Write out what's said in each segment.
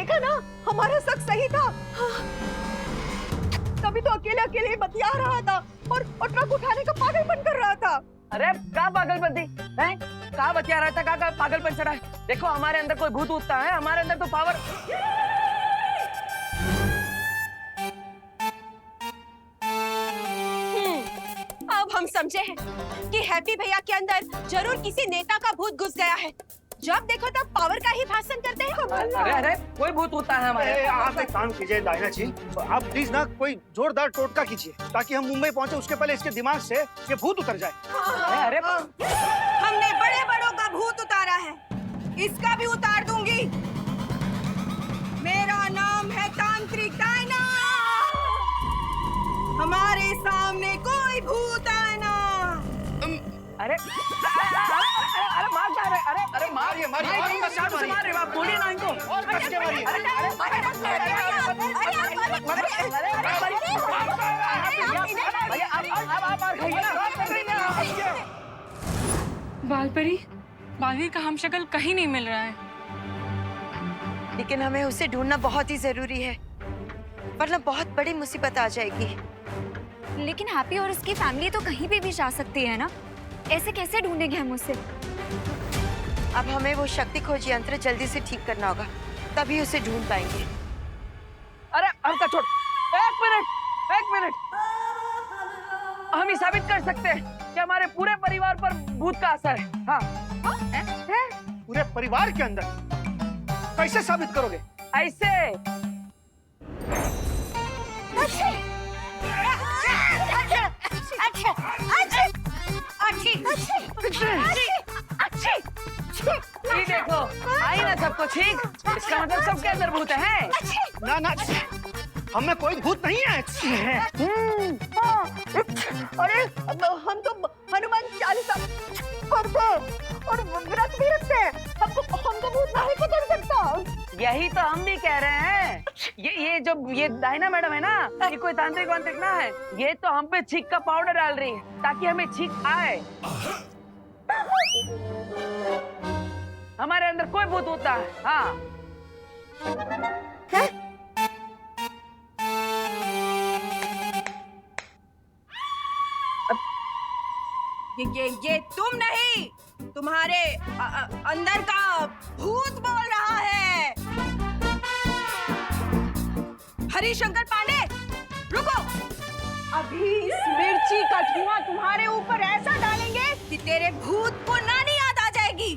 देखा ना, हमारा शक सही था। तभी तो अकेले अकेले बतिया रहा था और ट्रक उठाने का पागलपन कर रहा था। अरे क्या पागलपन थी? हैं? क्या बतिया रहा था? क्या पागलपन चढ़ा है? देखो हमारे अंदर कोई भूत उठता है, हमारे अंदर तो पावर। अब हम समझे हैं कि हैप्पी भैया के अंदर जरूर किसी नेता का भूत घुस गया है। जब देखो तब पावर का ही भाषण करते हैं। अरे कोई भूत होता है हमारे। आप एक काम कीजिए डायना जी, आप प्लीज ना कोई जोरदार टोटका कीजिए ताकि हम मुंबई पहुंचे उसके पहले इसके दिमाग से ये भूत उतर जाए। अरे हमने बड़े बड़ों का भूत उतारा है, इसका भी उतार दूंगी। मेरा नाम है तांत्रिक डायना। हमारे सामने कोई भूत आए ना। अरे अरे मार जा रहे। अरे मारिए मार रहे। आप बोलिए ना इनको। बालपरी, बालवीर का हमशक्ल कहीं नहीं मिल रहा है। लेकिन हमें उसे ढूंढना बहुत ही जरूरी है, वरना बहुत बड़ी मुसीबत आ जाएगी। लेकिन हैप्पी और उसकी फैमिली तो कहीं भी जा सकती है ना, ऐसे कैसे ढूंढेंगे हम उसे? अब हमें वो शक्ति खोज यंत्र जल्दी से ठीक करना होगा, तभी उसे ढूंढ पाएंगे। अरे हमका छोड़। एक मिनट। हम ही साबित कर सकते हैं कि हमारे पूरे परिवार पर भूत का असर है। हाँ। पूरे परिवार के अंदर कैसे साबित करोगे? ऐसे। ये देखो, आई ना सबको ठीक। इसका मतलब सबके अंदर भूत है। ना हमें कोई भूत नहीं है। अरे हम तो हनुमान चालीसा पढ़ते और व्रत भी रखते हैं। हमको भूत नहीं पकड़ सकता। यही तो हम भी कह रहे हैं। ये डायना मैडम है ना, ये कोई तांत्रिक वांत्रिक ना है। ये तो हम पे छींक का पाउडर डाल रही है ताकि हमें छींक आए। हमारे अंदर कोई भूत होता है। हाँ। ये तुम नहीं, तुम्हारे अंदर का भूत बोल रहा है। हरिशंकर पांडे, रुको। अभी इस मिर्ची का धुआं तुम्हारे ऊपर ऐसा डालेंगे कि तेरे भूत को नानी याद आ जाएगी।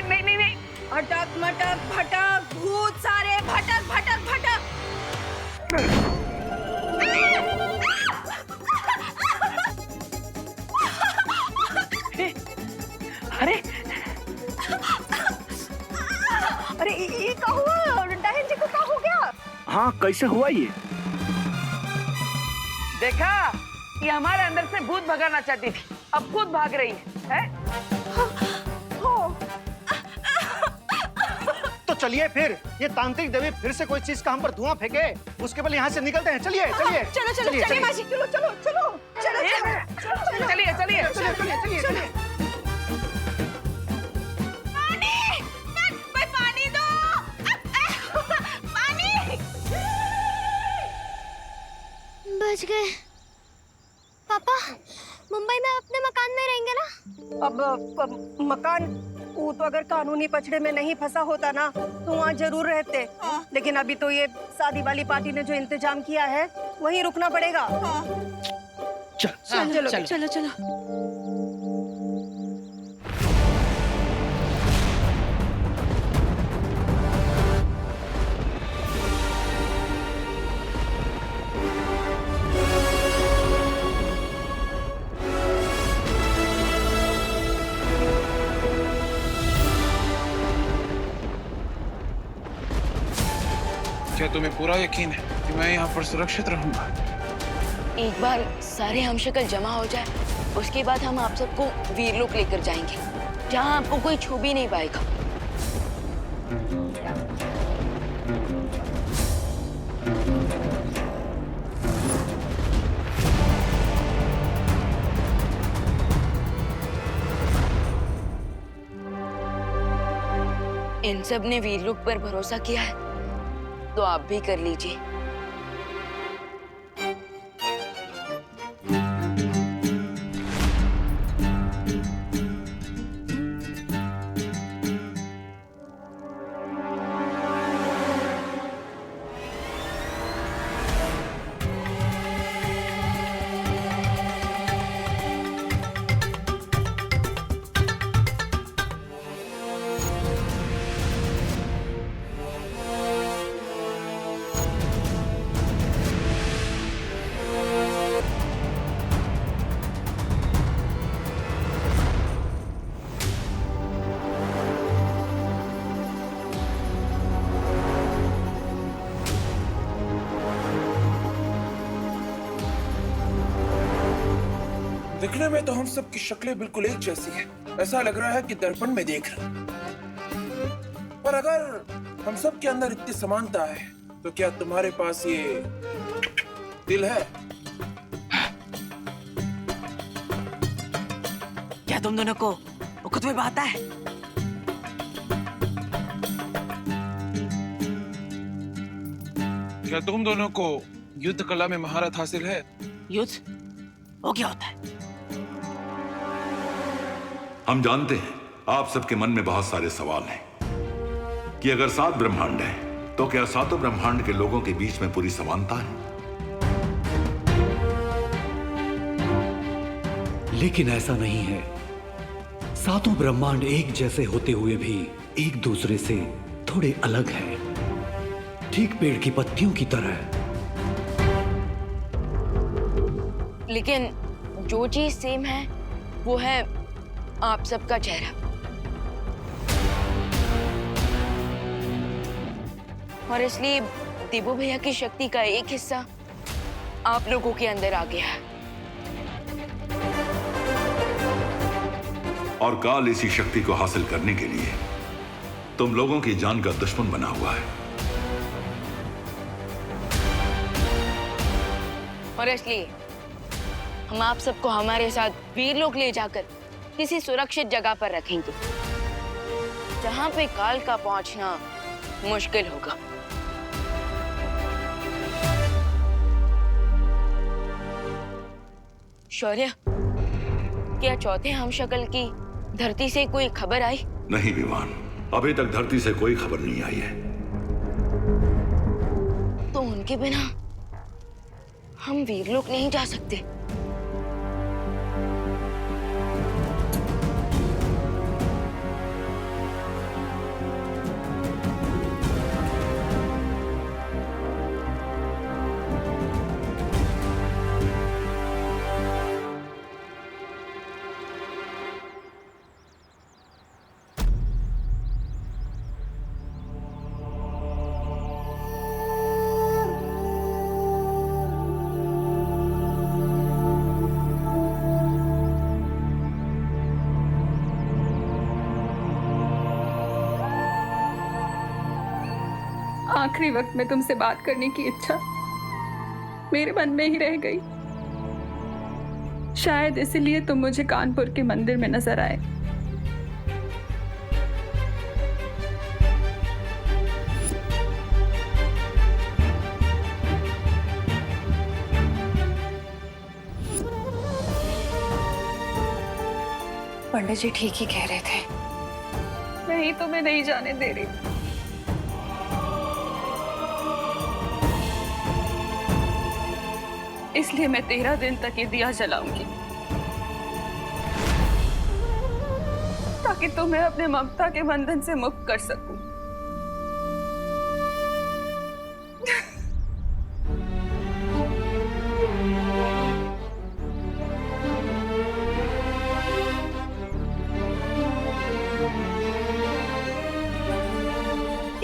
नहीं। अटक मटक भटक भूत सारे भटक भटक भटक। अरे ये क्या हुआ? डायन जी को क्या हो गया? हाँ, कैसे हुआ ये? देखा, ये हमारे अंदर से भूत भगाना चाहती थी, अब खुद भाग रही है? तो चलिए फिर, ये तांत्रिक देवी फिर से कोई चीज का हम पर धुआं फेंके, उसके बाद यहाँ से निकलते हैं। चलिए। चलिए मासी, चलो। चलिए। पानी दो। पानी। बच गए। पापा, मुंबई में अपने मकान में रहेंगे ना? अब मकान, वो तो अगर कानूनी पछड़े में नहीं फंसा होता ना तो वहाँ जरूर रहते। लेकिन अभी तो ये शादी वाली पार्टी ने जो इंतजाम किया है वहीं रुकना पड़ेगा। चलो। क्या तुम्हें पूरा यकीन है कि मैं यहाँ पर सुरक्षित रहूंगा? एक बार सारे हमशक्ल जमा हो जाए, उसके बाद हम आप सबको वीरलोक लेकर जाएंगे, जहाँ आपको कोई छू भी नहीं पाएगा। इन सब ने वीरलोक पर भरोसा किया है, तो आप भी कर लीजिए। दिखने में तो हम सब की शक्लें बिल्कुल एक जैसी हैं। ऐसा लग रहा है कि दर्पण में देख रहे हैं। पर अगर हम सब के अंदर इतनी समानता है तो क्या तुम्हारे पास ये दिल है? क्या तुम दोनों को खुद में बात है? क्या तुम दोनों को युद्ध कला में महारत हासिल है? युद्ध वो क्या होता है? हम जानते हैं आप सबके मन में बहुत सारे सवाल हैं कि अगर 7 ब्रह्मांड हैं तो क्या 7 ब्रह्मांड के लोगों के बीच में पूरी समानता है? लेकिन ऐसा नहीं है। 7 ब्रह्मांड एक जैसे होते हुए भी एक दूसरे से थोड़े अलग हैं, ठीक पेड़ की पत्तियों की तरह। लेकिन जो चीज सेम है वो है आप सबका चेहरा। और इसलिए देवू भैया की शक्ति का एक हिस्सा आप लोगों के अंदर आ गया है। और काल इसी शक्ति को हासिल करने के लिए तुम लोगों की जान का दुश्मन बना हुआ है। और इसलिए हम आप सबको हमारे साथ वीरलोक ले जाकर किसी सुरक्षित जगह पर रखेंगे जहां पे काल का पहुंचना मुश्किल होगा। शौर्य, क्या चौथे हमशक्ल की धरती से कोई खबर आई? नहीं विमान, अभी तक धरती से कोई खबर नहीं आई है। तो उनके बिना हम वीरलोक नहीं जा सकते। आखिरी वक्त में तुमसे बात करने की इच्छा मेरे मन में ही रह गई। शायद इसलिए तुम मुझे कानपुर के मंदिर में नजर आए। पंडित जी ठीक ही कह रहे थे। मैं ही तुम्हें नहीं जाने दे रही। इसलिए मैं 13 दिन तक ये दिया जलाऊंगी ताकि तुम्हें अपने ममता के बंधन से मुक्त कर सकूं।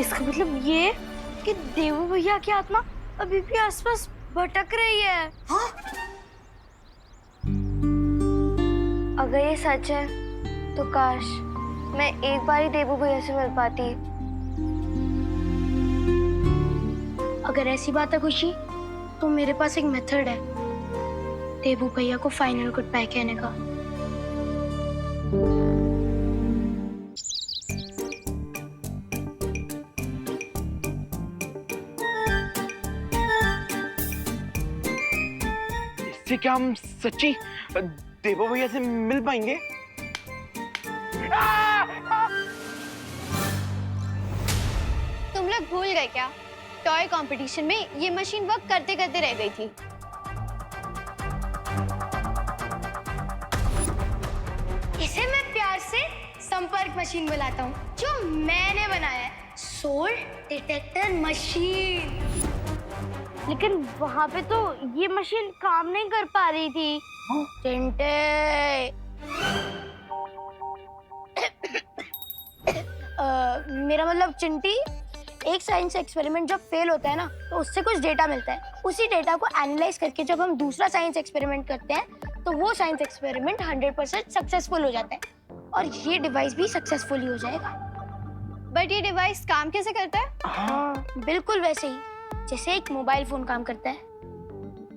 इसका मतलब ये कि देवू भैया की आत्मा अभी भी आसपास भटक रही है। हाँ? अगर ये सच है तो काश मैं एक बार ही देवू भैया से मिल पाती। अगर ऐसी बात है खुशी, तो मेरे पास एक मेथड है देवू भैया को फाइनल गुड बाय कहने का। इससे क्या हम सच्ची देवो भैया से मिल पाएंगे? तुम लोग भूल गए क्या? टॉय कंपटीशन में ये मशीन वर्क करते करते रह गई थी। इसे मैं प्यार से संपर्क मशीन बुलाता हूँ, जो मैंने बनाया है, सोल डिटेक्टर मशीन। लेकिन वहाँ पे तो ये मशीन काम नहीं कर पा रही थी। चिंटे, मेरा मतलब चिंटी, एक साइंस एक्सपेरिमेंट जब फेल होता है ना, तो उससे कुछ डेटा मिलता है। उसी डेटा को एनालाइज करके जब हम दूसरा साइंस एक्सपेरिमेंट करते हैं, तो वो साइंस एक्सपेरिमेंट 100% सक्सेसफुल हो जाता है और ये डिवाइस भी सक्सेसफुल हो जाएगा। बट ये डिवाइस काम कैसे करता है? हाँ, बिल्कुल वैसे ही जैसे एक मोबाइल फोन काम करता है।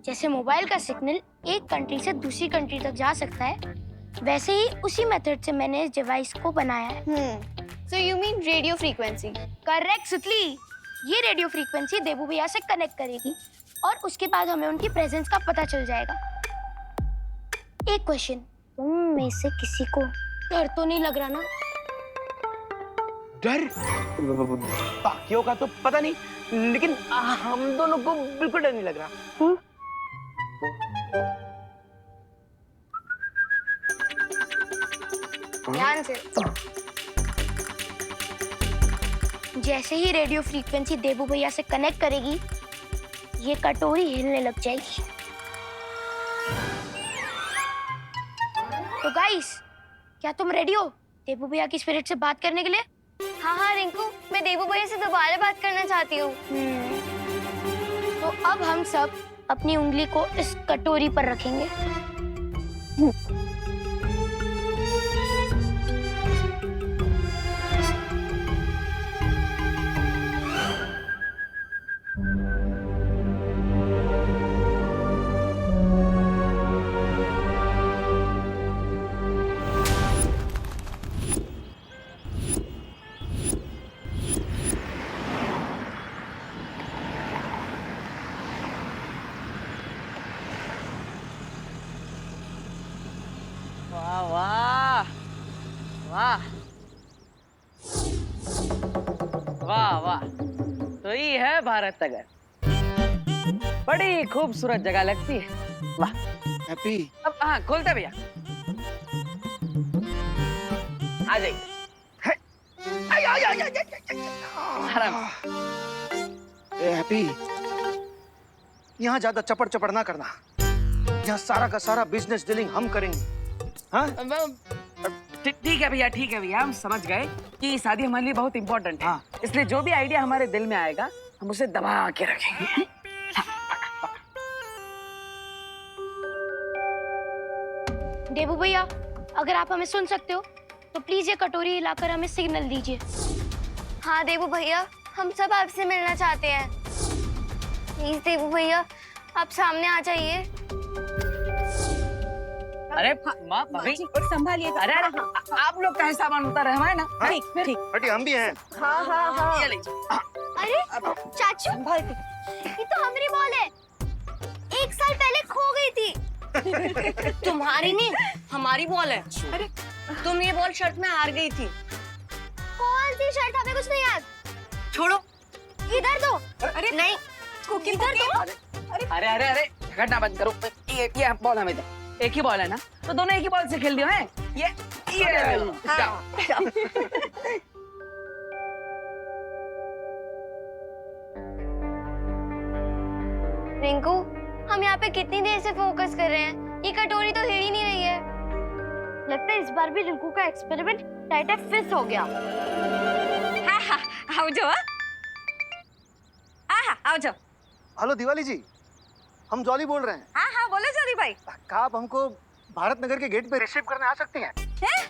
जैसे मोबाइल का सिग्नल एक कंट्री से दूसरी कंट्री तक जा सकता है, वैसे ही उसी मेथड से मैंने इस डिवाइस को बनाया है। So you mean radio frequency? Correct सुतली। ये रेडियो फ्रीक्वेंसी देवू भैया से कनेक्ट करेगी और उसके बाद हमें उनकी प्रेजेंस का पता चल जाएगा। एक क्वेश्चन, तुम में से किसी को डर तो नहीं लग रहा ना? डर? बाकियों का तो पता नहीं, लेकिन हम दोनों को बिल्कुल डर नहीं लग रहा। ध्यान से। जैसे ही रेडियो फ्रीक्वेंसी देवू भैया से कनेक्ट करेगी, ये कटोरी हिलने लग जाएगी। तो गाइस, क्या तुम रेडी हो देवू भैया की स्पिरिट से बात करने के लिए? हाँ रिंकू, मैं देवू भैया से दोबारा बात करना चाहती हूँ। तो अब हम सब अपनी उंगली को इस कटोरी पर रखेंगे। वाह वाह वाह वाह वाह, तो ये है भारत नगर। बड़ी खूबसूरत जगह लगती है। वाह हैप्पी। अब हाँ, खोलते भैया, आ जाइए। आराम। ए हैप्पी, यहाँ ज्यादा चपड़ चपड़ ना करना। यहाँ सारा का सारा बिजनेस डीलिंग हम करेंगे। हाँ? ठीक है भैया, ठीक है भैया, हम समझ गए कि शादी हमारे लिए बहुत इम्पोर्टेंट है। इसलिए जो भी आइडिया हमारे दिल में आएगा, हम उसे दबा के रखेंगे। देवू भैया, अगर आप हमें सुन सकते हो तो प्लीज ये कटोरी हिलाकर हमें सिग्नल दीजिए। हाँ देवू भैया, हम सब आपसे मिलना चाहते हैं। प्लीज देवू भैया, आप सामने आ जाइए। अरे माँ भाभी, संभालिएगा। अरे आप लोग का सामान उतार है ना? ठीक ठीक। हटी, हम भी हैं। हाँ हाँ हाँ। ये लीजिए। अरे चाचू, ये तो हमारी बॉल है। 1 साल पहले खो गई थी। तुम्हारी नहीं, हमारी बॉल है। अरे तुम ये बॉल शर्ट में हार गई थी। कौन सी शर्ट? हमें कुछ नहीं याद। छोड़ो। इधर दो। अरे नहीं, इधर दो। अरे अरे अरे, घटना बंद करो। ये बॉल हमें दे। एक ही बॉल है ना, तो दोनों एक ही बॉल से खेल दियो हैं। ये रिंकू, हम यहाँ पे कितनी देर से फोकस कर रहे हैं, ये कटोरी तो हिल ही नहीं रही है। लगता है इस बार भी रिंकू का एक्सपेरिमेंट टाइट फिक्स हो गया। हाँ हाँ, आओ जाओ। हाँ हाँ, आओ जाओ। हेलो दिवाली जी, हम जॉली बोल रहे हैं। हाँ हाँ, बोले जल्दी भाई। क्या आप हमको भारत नगर के गेट पे रिसीव करने आ सकती हैं? हैं?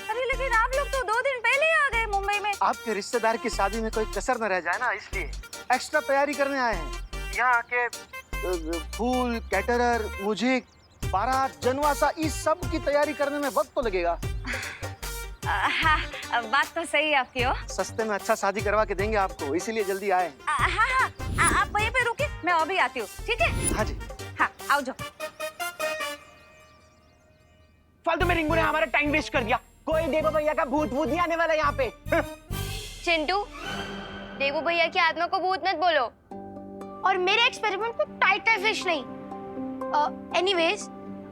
अरे लेकिन आप लोग तो 2 दिन पहले ही आ गए मुंबई में। आपके रिश्तेदार की शादी में कोई कसर न रह जाए ना, इसलिए एक्स्ट्रा तैयारी करने आए हैं। यहाँ आके फूल, कैटरर, म्यूजिक, बारात, जनवासा, इस सब की तैयारी करने में वक्त तो लगेगा। हाँ, बात तो सही है आपकी। हो सस्ते में अच्छा शादी करवा के देंगे आपको, इसीलिए जल्दी आए। हाँ हाँ, आप वहीं पे रुके, मैं अभी आती हूँ। ठीक है? हाँ जी। हाँ, आओ जाओ। फालतू में रिंकू ने हमारा टाइम वेस्ट कर दिया। कोई देवो भैया का भूत नहीं आने वाला यहाँ पे। चिंटू, देवू भैया की आत्मा को भूत मत बोलो, और मेरे एक्सपेरिमेंट को टाइटर फिश नहीं। एनीवेज,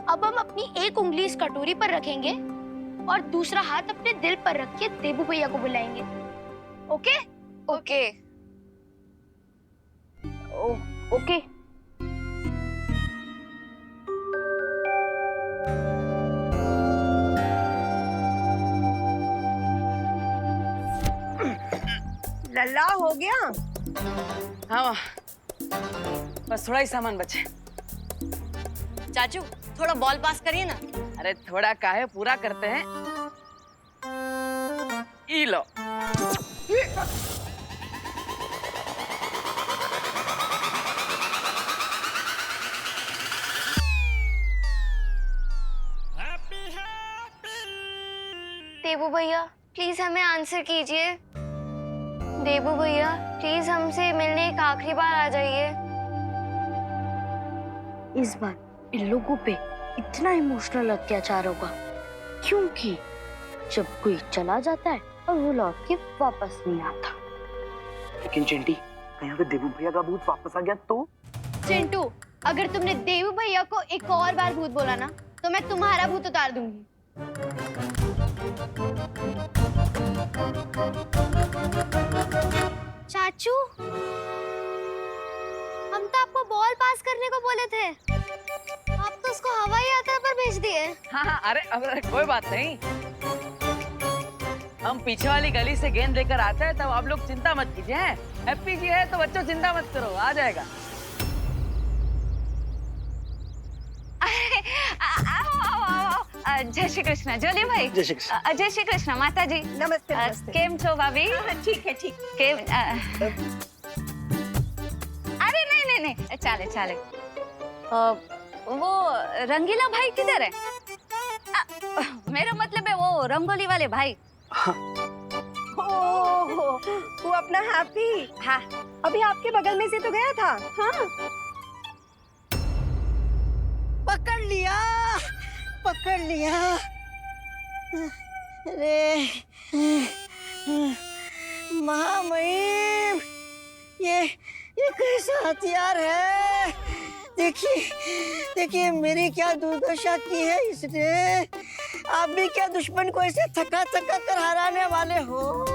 अब हम अपनी एक उंगली इस कटोरी पर रखेंगे और दूसरा हाथ अपने दिल पर रख के देवू भैया को बुलाएंगे। ओके? ओके। ओके। लल्ला हो गया? हाँ, बस थोड़ा ही सामान बचे। चाचू थोड़ा बॉल पास करिए ना। अरे थोड़ा काहे, पूरा करते हैं। ई लो। देवू भैया प्लीज हमें आंसर कीजिए। देवू भैया प्लीज हमसे मिलने एक आखिरी बार आ जाइए। इस बार इन लोगों पे इतना इमोशनल अत्याचार होगा क्योंकि जब कोई चला जाता है और वो लौट के वापस नहीं आता। लेकिन चिंटी, कहीं पे देवू भैया का भूत वापस आ गया तो? चिंटू, अगर तुमने देवू भैया को एक और बार भूत बोला ना तो मैं तुम्हारा भूत उतार दूंगी। चाचू, हम तो आपको बॉल पास करने को बोले थे, आप तो उसको हवाई यात्रा पर भेज दिए। हाँ, अरे कोई बात नहीं। हम पीछे वाली गली से गेंद लेकर आते हैं, तब आप लोग चिंता मत कीजिए। हैप्पी जी है तो बच्चों चिंता मत करो, आ जाएगा। जय श्री कृष्ण जोली भाई। जय श्री कृष्ण। जय श्री कृष्ण माता जी। नमस्ते नमस्ते। केम छो भाभी? ठीक है ठीक। केम अरे नहीं, चाले चाले। वो रंगीला भाई किधर है? मेरा मतलब है वो रंगोली वाले भाई। ओह, वो अपना हैप्पी। हाँ, अभी आपके बगल में से तो गया था। हाँ, पकड़ लिया। अरे महामहिम, ये कैसा हथियार है? देखिए मेरी क्या दुर्दशा की है इसने। आप भी क्या दुश्मन को ऐसे थका कर हराने वाले हो?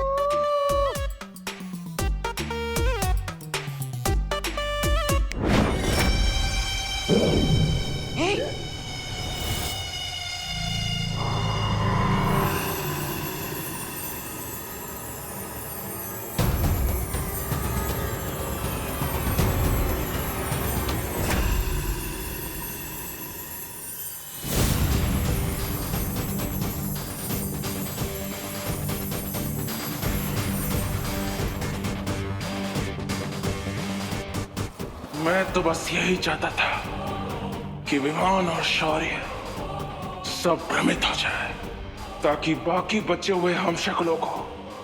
मैं तो बस यही चाहता था कि विमान और शौर्य सब भ्रमित हो जाए, ताकि बाकी बचे हुए हमशक्लों को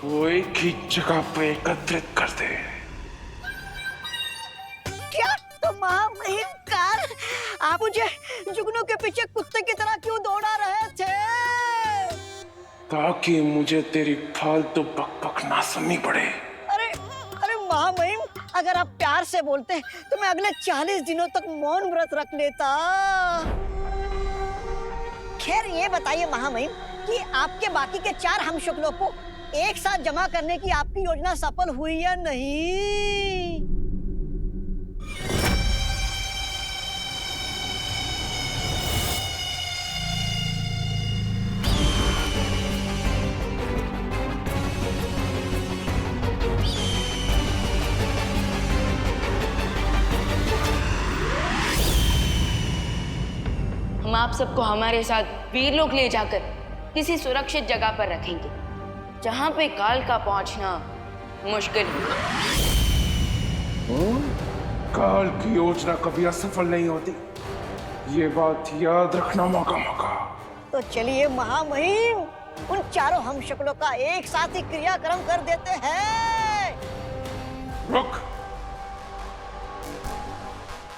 वो एक ही जगह पे एकत्रित कर दे। क्या तो महामहिम कार, आप मुझे जुगनू के पीछे कुत्ते की तरह क्यों दौड़ा रहे थे? ताकि मुझे तेरी फालतू बकबक ना सुननी पड़े। अरे महामहिम, अगर आप प्यार से बोलते तो मैं अगले 40 दिनों तक मौन व्रत रख लेता। खैर ये बताइए महामहिम कि आपके बाकी के 4 हमशक्लों को एक साथ जमा करने की आपकी योजना सफल हुई या नहीं? हम आप सबको हमारे साथ वीरलोक ले जाकर किसी सुरक्षित जगह पर रखेंगे, जहां पे काल का पहुंचना मुश्किल होगा। काल की योजना कभी असफल नहीं होती, ये बात याद रखना। मौका तो चलिए महामहिम, उन 4 हमशक्लों का एक साथ ही क्रियाक्रम कर देते हैं। रुक,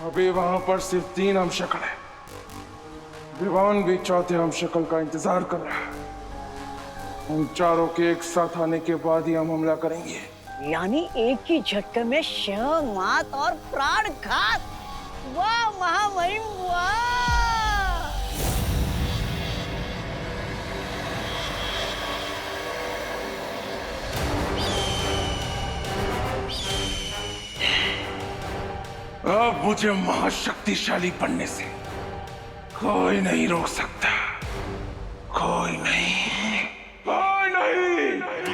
अभी वहां पर सिर्फ 3 हमशक्ल है। विवान भी चौथे हम शक्ल का इंतजार कर रहा है। उन चारों के एक साथ आने के बाद ही हम हमला करेंगे। यानी एक ही झटके में शिव, मात और प्राण घात। वाह महामहिम वाह! अब मुझे महाशक्तिशाली बनने से कोई नहीं रोक सकता। कोई नहीं, कोई नहीं।